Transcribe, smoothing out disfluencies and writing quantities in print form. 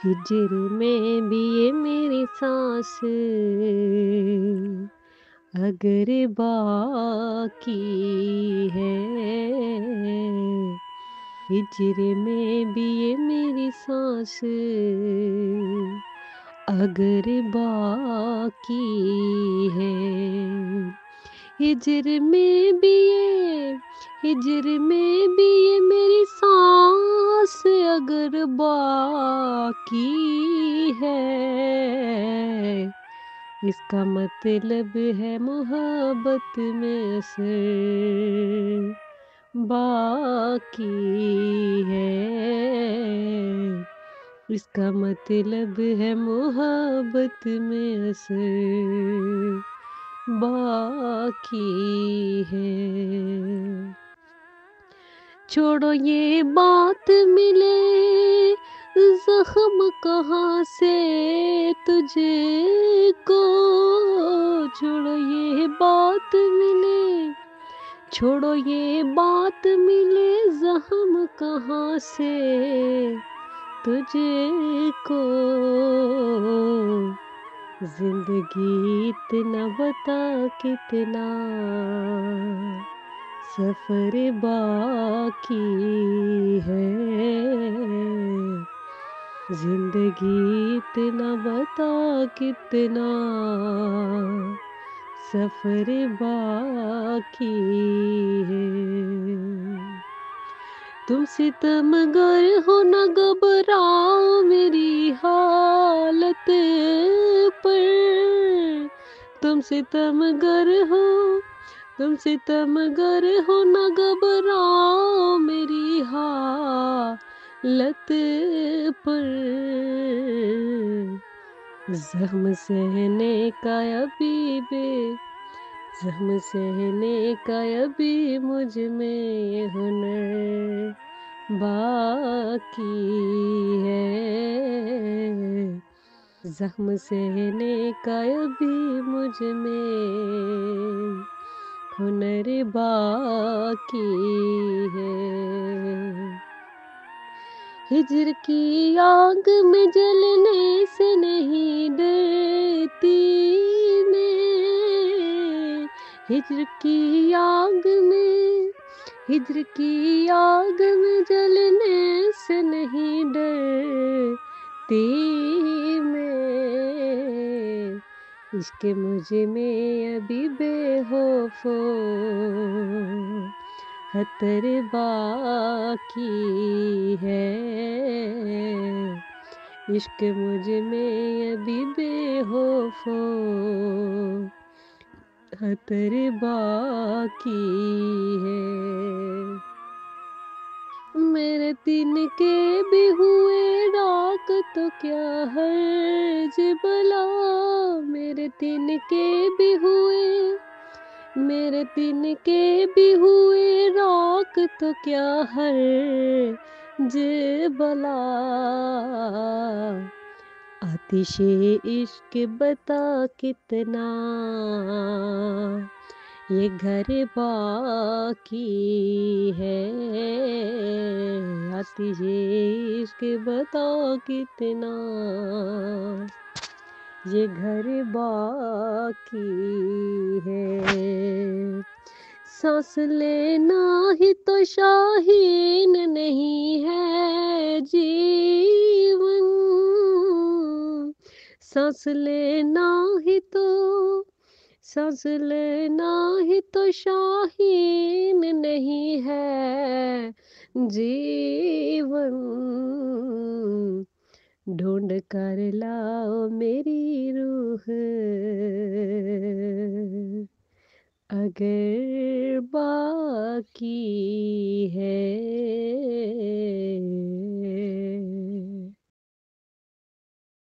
हिजर में भी ये मेरी सांस अगर बाकी है, हिजर में भी ये मेरी सांस अगर बाकी है, हिजर में भी ये हिजर में भी ये मेरी सांस अगर बाकी है, इसका मतलब है मोहब्बत में असर बाकी है, इसका मतलब है मोहब्बत में असर बाकी है। छोड़ो ये बात मिले जख्म कहाँ से तुझे को, छोड़ो ये बात मिले, छोड़ो ये बात मिले जख्म कहाँ से तुझे को, जिंदगी इतना बता कितना सफर बाकी है, जिंदगी इतना बता कितना सफर बाकी है। तुम सितमगर हो न घबराओ मेरी हालत पर, तुम सितमगर हो, तुम सितमगर हो न घबराओ मेरी हालत पर, जख्म सहने का अभी भी, जख्म सहने का अभी मुझ में हुनर बाकी है, जख्म सहने का अभी मुझ में हुनर बाकी है। हिजर की आग में जलने से नहीं डरती मैं, हिजर की आग में, हिजर की आग में जलने से नहीं डरती मैं, इश्क मुझ में अभी बेखौफो खतर बाकी है, इश्क मुझ में अभी बेखौफो खतर बाकी है। मेरे तिनके भी हुए राख तो क्या हर्ज भला, मेरे तिनके भी हुए, मेरे तिनके भी हुए राख तो क्या हर्ज भला, आतिशे इश्क बता कितना ये घर बाकी है, आतिशे इश्क बता कितना ये घर बाकी है। सांस लेना ही तो शाहीन नहीं है जीवन, सांस लेना ही तो, सांस लेना ही तो शाहीन नहीं है जीवन, ढूंढ कर लाओ मेरी रूह अगर बाकी